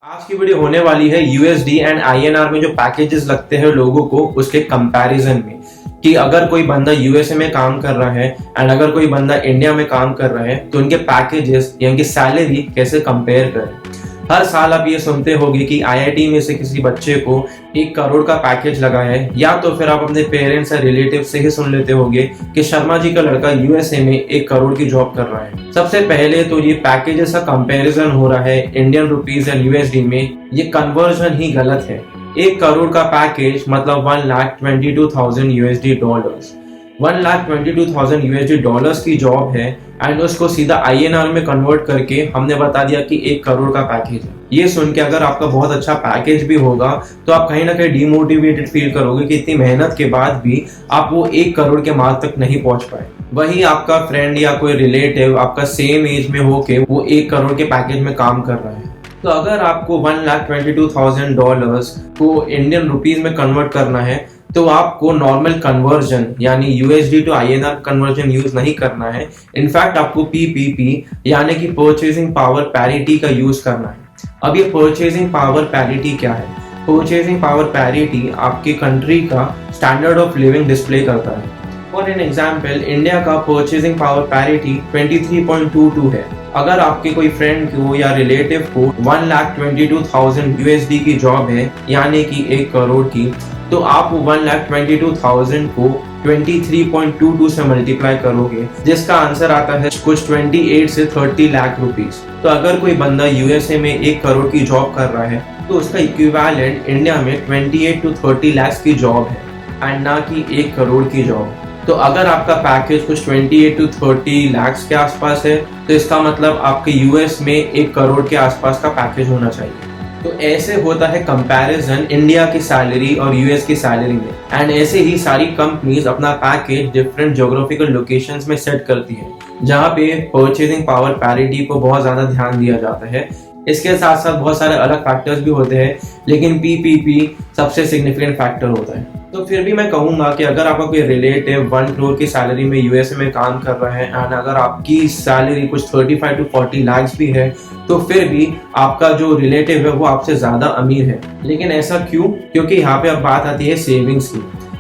आज की वीडियो होने वाली है यूएसडी एंड आईएनआर में जो पैकेजेस लगते हैं लोगों को उसके कंपैरिजन में, कि अगर कोई बंदा यूएसए में काम कर रहा है एंड अगर कोई बंदा इंडिया में काम कर रहा है तो उनके पैकेजेस या उनकी सैलरी कैसे कंपेयर करें। हर साल आप ये सुनते होंगे कि आईआईटी में से किसी बच्चे को 1 करोड़ का पैकेज लगा है, या तो फिर आप अपने पेरेंट्स या रिलेटिव से ही सुन लेते होंगे कि शर्मा जी का लड़का यूएसए में 1 करोड़ की जॉब कर रहा है। सबसे पहले तो ये पैकेजेस का कंपैरिजन हो रहा है इंडियन रुपीज या यूएसडी में, ये कन्वर्जन ही गलत है। 1 करोड़ का पैकेज मतलब 1,22,000 यूएसडी डॉलर्स, 1,22,000 यूएसडी डॉलर्स की जॉब है एंड उसको सीधा आईएनआर में कन्वर्ट करके हमने बता दिया कि 1 करोड़ का पैकेज है। ये सुन के अगर आपका बहुत अच्छा पैकेज भी होगा तो आप कहीं ना कहीं डिमोटिवेटेड फील करोगे कि इतनी मेहनत के बाद भी आप वो 1 करोड़ के मार्क तक नहीं पहुंच पाए। वही आपका फ्रेंड या कोई रिलेटिव आपका सेम एज में होके वो 1 करोड़ के पैकेज में काम कर रहा है। तो अगर आपको 1,22,000 डॉलर्स को इंडियन रुपीज में कन्वर्ट करना है तो आपको नॉर्मल कन्वर्जन यानी USD to INR conversion use नहीं करना है। इनफैक्ट आपको पीपीपी यानी कि परचेजिंग पावर पैरिटी का यूज करना है। अब ये परचेजिंग पावर पैरिटी क्या है? परचेजिंग पावर पैरिटी आपके कंट्री का स्टैंडर्ड ऑफ लिविंग डिस्प्ले करता है। फॉर एन एग्जाम्पल, इंडिया का परचेजिंग पावर पैरिटी 23.22 है। अगर आपके कोई फ्रेंड को या रिलेटिव को 1,22,000 यूएसडी की जॉब है यानी कि 1 करोड़ की, तो आप 1,22,000 को 23.22 से मल्टीप्लाई करोगे जिसका आंसर आता है कुछ 28 से 30 लाख रुपीस। तो अगर कोई बंदा यूएसए में 1 करोड़ की जॉब कर रहा है तो उसका इक्विवेलेंट इंडिया में 28 to 30 लाख की जॉब है एंड ना कि 1 करोड़ की जॉब। तो अगर आपका पैकेज कुछ 28 to 30 लाख के आसपास है तो इसका मतलब आपके यूएस में 1 करोड़ के आसपास का पैकेज होना चाहिए। तो ऐसे होता है कंपैरिजन इंडिया की सैलरी और यूएस की सैलरी में, एंड ऐसे ही सारी कंपनीज अपना पैकेज डिफरेंट ज्योग्राफिकल लोकेशंस में सेट करती है जहाँ पे परचेजिंग पावर पैरिटी को बहुत ज्यादा ध्यान दिया जाता है। इसके साथ साथ बहुत सारे अलग फैक्टर्स भी होते हैं लेकिन पीपीपी सबसे सिग्निफिकेंट फैक्टर होता है। तो फिर भी मैं कहूंगा कि अगर आपका कोई रिलेटिव 1 करोड़ की सैलरी में यूएसए में काम कर रहा है एंड अगर आपकी सैलरी कुछ 35 to 40 लाख भी है तो फिर भी आपका जो रिलेटिव है वो आपसे ज्यादा अमीर है। लेकिन ऐसा क्यों? क्योंकि यहाँ पे अब बात आती है सेविंग्स की।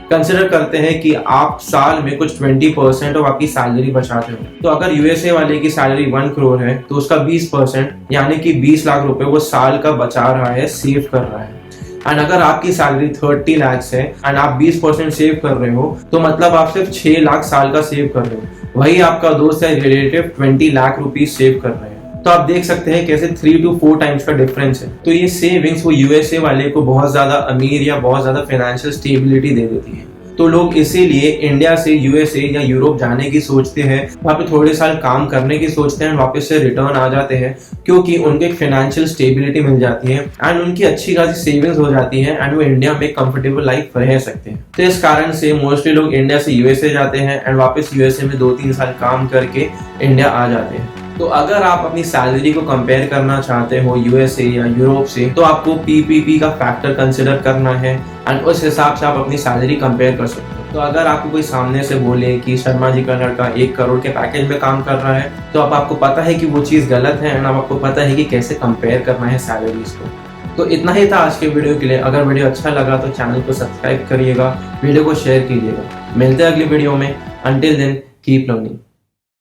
कंसिडर करते हैं कि आप साल में कुछ 20% ऑफ आपकी सैलरी बचाते हो। तो अगर यूएसए वाले की सैलरी 1 करोड़ है तो उसका 20% यानी कि 20 लाख रुपए वो साल का बचा रहा है, सेव कर रहा है। एंड अगर आपकी सैलरी 30 लाख है एंड आप 20% सेव कर रहे हो तो मतलब आप सिर्फ 6 लाख साल का सेव कर रहे हो। वही आपका दोस्त या रिलेटिव 20 लाख रुपीज सेव कर रहे हैं। तो आप देख सकते हैं कैसे 3 to 4 टाइम्स का डिफरेंस है। तो ये सेविंग्स वो यूएसए वाले को बहुत ज्यादा अमीर या बहुत ज्यादा फाइनेंशियल स्टेबिलिटी दे देती है। तो लोग इसीलिए इंडिया से यूएसए या यूरोप जाने की सोचते हैं, वहाँ पे थोड़े साल काम करने की सोचते हैं, वापस से रिटर्न आ जाते हैं क्योंकि उनके फाइनेंशियल स्टेबिलिटी मिल जाती है एंड उनकी अच्छी खासी सेविंग्स हो जाती है एंड वो इंडिया में कंफर्टेबल लाइफ रह सकते हैं। तो इस कारण से मोस्टली लोग इंडिया से यूएसए जाते हैं एंड वापस यूएसए में 2-3 साल काम करके इंडिया आ जाते हैं। तो अगर आप अपनी सैलरी को कंपेयर करना चाहते हो यूएसए या यूरोप से तो आपको पीपीपी का फैक्टर कंसिडर करना है एंड उस हिसाब से आप अपनी सैलरी कंपेयर कर सकते हो। तो अगर आपको कोई सामने से बोले कि शर्मा जी का लड़का 1 करोड़ के पैकेज में काम कर रहा है तो अब आपको पता है कि वो चीज़ गलत है एंड अब आपको पता है कि कैसे कंपेयर करना है सैलरीज को। तो इतना ही था आज के वीडियो के लिए। अगर वीडियो अच्छा लगा तो चैनल को सब्सक्राइब करिएगा, वीडियो को शेयर कीजिएगा। मिलते हैं अगली वीडियो में। Until then keep learning.